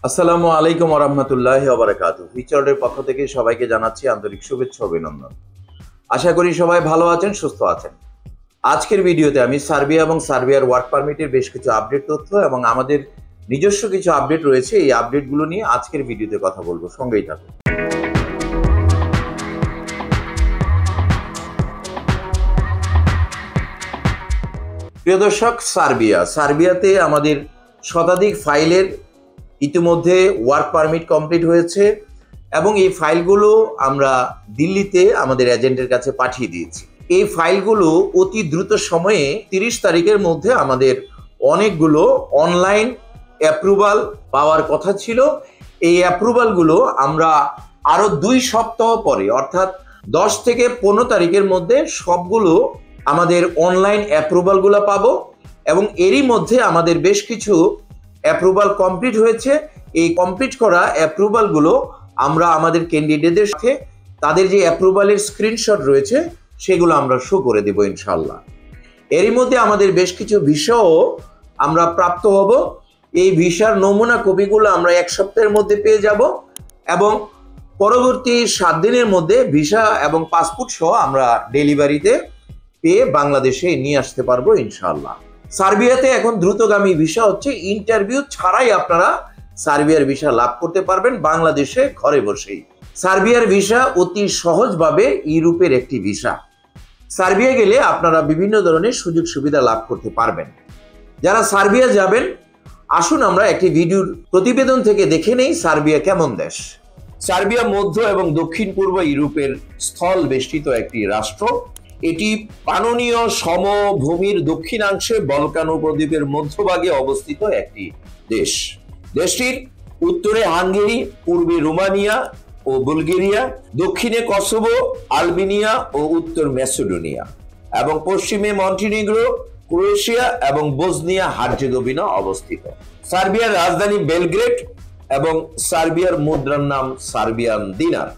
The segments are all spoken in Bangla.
আসসালামু আলাইকুম ওয়া রাহমাতুল্লাহি ওয়া বারাকাতুহু। ফিচারের পক্ষ থেকে সবাইকে জানাচ্ছি আন্তরিক শুভেচ্ছা ও অভিনন্দন। আশা করি সবাই ভালো আছেন, সুস্থ আছেন। আজকের ভিডিওতে আমি সার্বিয়া এবং সার্বিয়ার ওয়ার্ক পারমিটের বেশ কিছু আপডেট তথ্য এবং আমাদের নিজস্ব কিছু আপডেট রয়েছে, এই আপডেটগুলো নিয়ে আজকের ভিডিওতে কথা বলবো। সঙ্গেই থাকুন। প্রিয় দর্শক, সার্বিয়াতে আমাদের শতাধিক ফাইলের ইতিমধ্যে ওয়ার্ক পারমিট কমপ্লিট হয়েছে এবং এই ফাইলগুলো আমরা দিল্লিতে আমাদের এজেন্টের কাছে পাঠিয়ে দিয়েছি। এই ফাইলগুলো অতি দ্রুত সময়ে 30 তারিখের মধ্যে আমাদের অনেকগুলো অনলাইন অ্যাপ্রুভাল পাওয়ার কথা ছিল। এই অ্যাপ্রুভালগুলো আমরা আরো 2 সপ্তাহ পরে অর্থাৎ 10 থেকে 15 তারিখের মধ্যে সবগুলো আমাদের অনলাইন অ্যাপ্রুভালগুলো পাবো এবং এরই মধ্যে আমাদের বেশ কিছু অ্যাপ্রুভাল কমপ্লিট হয়েছে। এই কমপ্লিট করা অ্যাপ্রুভালগুলো আমরা আমাদের ক্যান্ডিডেটদের সাথে তাদের যে অ্যাপ্রুভালের স্ক্রিনশট রয়েছে সেগুলো আমরা শো করে দেব ইনশাআল্লাহ। এরই মধ্যে আমাদের বেশ কিছু ভিসাও আমরা প্রাপ্ত হব। এই ভিসার নমুনা কপিগুলো আমরা 1 সপ্তাহের মধ্যে পেয়ে যাব এবং পরবর্তী 7 দিনের মধ্যে ভিসা এবং পাসপোর্ট সহ আমরা ডেলিভারিতে পেয়ে বাংলাদেশে নিয়ে আসতে পারবো ইনশাআল্লাহ। সার্বিয়াতে এখন দ্রুতগামী ভিসা হচ্ছে, ইন্টারভিউ ছাড়াই আপনারা সার্বিয়ার ভিসা লাভ করতে পারবেন বাংলাদেশে ঘরে বসেই। সার্বিয়ার ভিসা অতি সহজভাবে ইউরোপের একটি ভিসা। সার্বিয়া গেলে আপনারা বিভিন্ন ধরনের সুযোগ সুবিধা লাভ করতে পারবেন। যারা সার্বিয়া যাবেন, আসুন আমরা একটি ভিডিওর প্রতিবেদন থেকে দেখে নেই সার্বিয়া কেমন দেশ। সার্বিয়া মধ্য এবং দক্ষিণ পূর্ব ইউরোপের স্থল বেষ্টিত একটি রাষ্ট্র। এটি পাননীয় সমভূমির দক্ষিণাংশে বলকান উপদ্বীপের মধ্যভাগে অবস্থিত একটি দেশ। দেশটির উত্তরে হাঙ্গেরি, পূর্বে রোমানিয়া ও বুলগেরিয়া, দক্ষিণে কসোভো, আলবেনিয়া ও উত্তর ম্যাসেডোনিয়া এবং পশ্চিমে মন্টিনিগ্রো, ক্রোয়েশিয়া এবং বসনিয়া হার্জেগোভিনা অবস্থিত। সার্বিয়ার রাজধানী বেলগ্রেড এবং সার্বিয়ার মুদ্রার নাম সার্বিয়ান দিনার।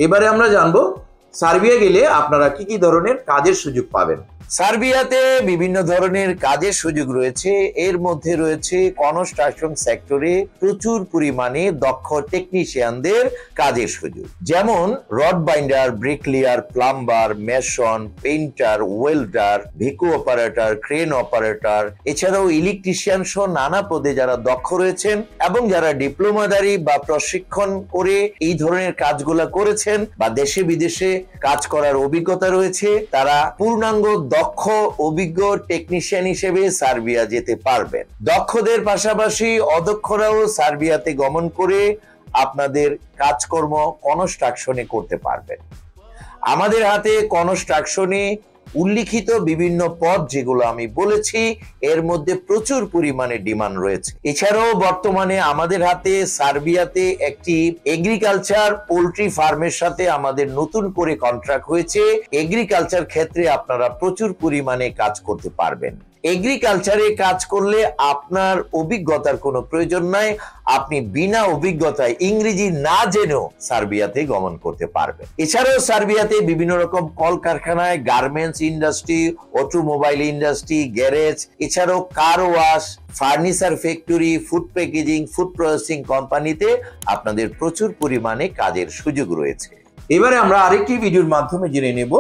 এবারে আমরা জানবো সার্বিয়া গেলে আপনারা কি কি ধরনের কাজের সুযোগ পাবেন। সার্বিয়াতে বিভিন্ন ধরনের কাজের সুযোগ রয়েছে। এর মধ্যে রয়েছে কনস্ট্রাকশন সেক্টরে প্রচুর পরিমাণে দক্ষ টেকনিশিয়ানদের কাজের সুযোগ, যেমন rod binder, bricklayer, plumber, mason, painter, welder, ভিকো অপারেটর, ক্রেন অপারেটর, এছাড়াও ইলেকট্রিশিয়ান সহ নানা পদে যারা দক্ষ রয়েছেন এবং যারা ডিপ্লোমাধারী বা প্রশিক্ষণ করে এই ধরনের কাজগুলা করেছেন বা দেশে বিদেশে কাজ করার অভিজ্ঞতা রয়েছে, তারা পূর্ণাঙ্গ দক্ষ অভিজ্ঞ টেকনিশিয়ান হিসেবে সার্বিয়া যেতে পারবেন। দক্ষদের পাশাপাশি অদক্ষরাও সার্বিয়াতে গমন করে আপনাদের কাজকর্ম কনস্ট্রাকশনে করতে পারবেন। আমাদের হাতে কনস্ট্রাকশনে উল্লিখিত বিভিন্ন পদ যেগুলো আমি বলেছি, এর মধ্যে প্রচুর পরিমাণে ডিমান্ড রয়েছে। এছাড়াও বর্তমানে আমাদের হাতে সার্বিয়াতে একটি এগ্রিকালচার পোল্ট্রি ফার্মের সাথে আমাদের নতুন করে কন্ট্রাক্ট হয়েছে। এগ্রিকালচার ক্ষেত্রে আপনারা প্রচুর পরিমাণে কাজ করতে পারবেন। এগ্রিকালচারে কাজ করলে আপনার অভিজ্ঞতার কোনো প্রয়োজন নাই, আপনি বিনা অভিজ্ঞতায় ইংরেজি না জেনেও সার্বিয়াতে গমন করতে পারবেন। এছাড়াও সার্বিয়াতে বিভিন্ন রকম কলকারখানায়, garments industry, automobile industry, garage, এছাড়াও car wash, furniture factory, food packaging, food processing কোম্পানিতে আপনাদের প্রচুর পরিমাণে কাজের সুযোগ রয়েছে। এবারে আমরা আরেকটি ভিডিওর মাধ্যমে জেনে নেব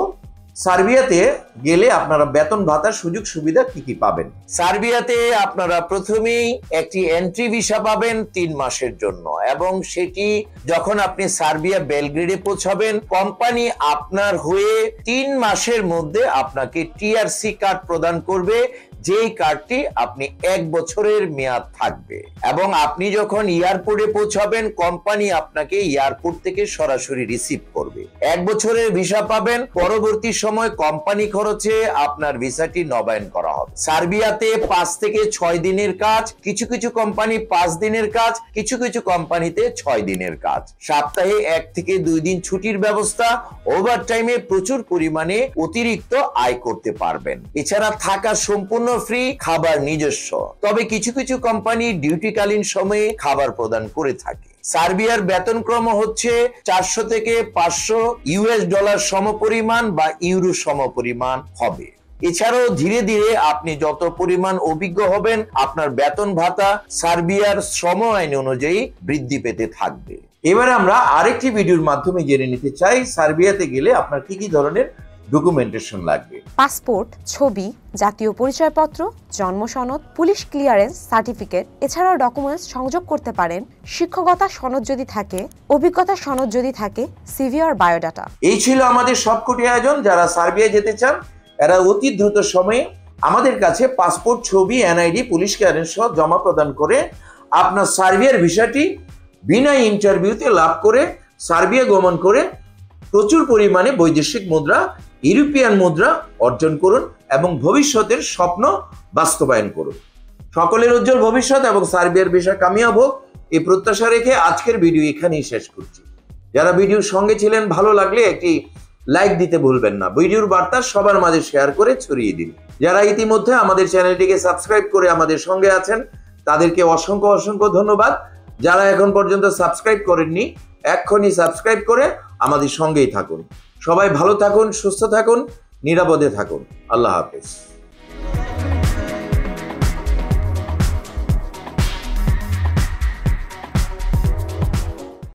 সার্বিয়াতে গেলে আপনারা বেতন ভাতার সুযোগ সুবিধা কি কি পাবেন। সার্বিয়াতে আপনারা প্রথমেই একটি এন্ট্রি ভিসা পাবেন 3 মাসের জন্য এবং সেটি যখন আপনি সার্বিয়া বেলগ্রেডে পৌঁছাবেন, কোম্পানি আপনার হয়ে 3 মাসের মধ্যে আপনাকে টিআরসি কার্ড প্রদান করবে, যেই কার্ডটি আপনি 1 বছরের মেয়াদ থাকবে এবং আপনি যখন এয়ারপোর্টে পৌঁছাবেন, কোম্পানি আপনাকে এয়ারপোর্ট থেকে সরাসরি রিসিভ করবে। 1 বছরের ভিসা পাবেন। পরবর্তী সময় কোম্পানি খরচে আপনার ভিসাটি নবায়ন করা হবে। সার্বিয়াতে 5 থেকে 6 দিনের কাজ, কিছু কিছু কোম্পানি 5 দিনের কাজ, কিছু কিছু কোম্পানিতে 6 দিনের কাজ। সপ্তাহে 1 থেকে 2 দিন ছুটির ব্যবস্থা, ওভারটাইমে প্রচুর পরিমাণে অতিরিক্ত আয় করতে পারবেন। এছাড়া থাকা সম্পূর্ণ ফ্রি, খাবার নিজস্ব, তবে কিছু কিছু কোম্পানি ডিউটিকালীন সময়ে খাবার প্রদান করে থাকে। সার্বিয়ার বেতনক্রম হচ্ছে 400 থেকে 500 ইউএস ডলার সমপরিমাণ বা ইউরো সমপরিমাণ হবে। এছাড়াও ধীরে ধীরে আপনি যত পরিমাণ অভিজ্ঞ হবেন আপনার বেতন ভাতা সার্বিয়ার শ্রম আইন অনুযায়ী বৃদ্ধি পেতে থাকবে। এবারে আমরা আরেকটি ভিডিওর মাধ্যমে জেনে নিতে চাই সার্বিয়াতে গেলে আপনার কি কি ধরনের ডকুমেন্টেশন লাগবে। পাসপোর্ট, ছবি, জাতীয় পরিচয়পত্র, জন্ম সনদ, পুলিশ ক্লিয়ারেন্স সার্টিফিকেট, এছাড়াও ডকুমেন্টস সংযোগ করতে পারেন শিক্ষকতা সনদ যদি থাকে, অভিজ্ঞতা সনদ যদি থাকে, সিভি আর বায়োডাটা। এই ছিল আমাদের সবকটি আয়োজন। যারা সার্বিয়া যেতে চান এরা অতি দ্রুত সময়ে আমাদের কাছে পাসপোর্ট, ছবি, এনআইডি, পুলিশ ক্লিয়ারেন্স সহ জমা প্রদান করে আপনার সার্বিয়ার ভিসাটি বিনা ইন্টারভিউতে লাভ করে সার্বিয়া গমন করে প্রচুর পরিমাণে বৈদেশিক মুদ্রা, ইউরোপিয়ান মুদ্রা অর্জন করুন এবং ভবিষ্যতের স্বপ্ন বাস্তবায়ন করুন। সকলের উজ্জ্বল ভবিষ্যৎ এবং সার্বিয়ার ভিসা কামিয়াব হোক এই প্রত্যাশা রেখে আজকের ভিডিও এখানেই শেষ করছি। যারা ভিডিওর সঙ্গে ছিলেন ভালো লাগলে একটি লাইক দিতে ভুলবেন না। ভিডিওর বার্তা সবার মাঝে শেয়ার করে ছড়িয়ে দিন। যারা ইতিমধ্যে আমাদের চ্যানেলটিকে সাবস্ক্রাইব করে আমাদের সঙ্গে আছেন তাদেরকে অসংখ্য অসংখ্য ধন্যবাদ। যারা এখন পর্যন্ত সাবস্ক্রাইব করেননি এক্ষুনি সাবস্ক্রাইব করে আমাদের সঙ্গেই থাকুন। সবাই ভালো থাকুন, সুস্থ থাকুন, নিরাপদে থাকুন। আল্লাহ হাফেজ।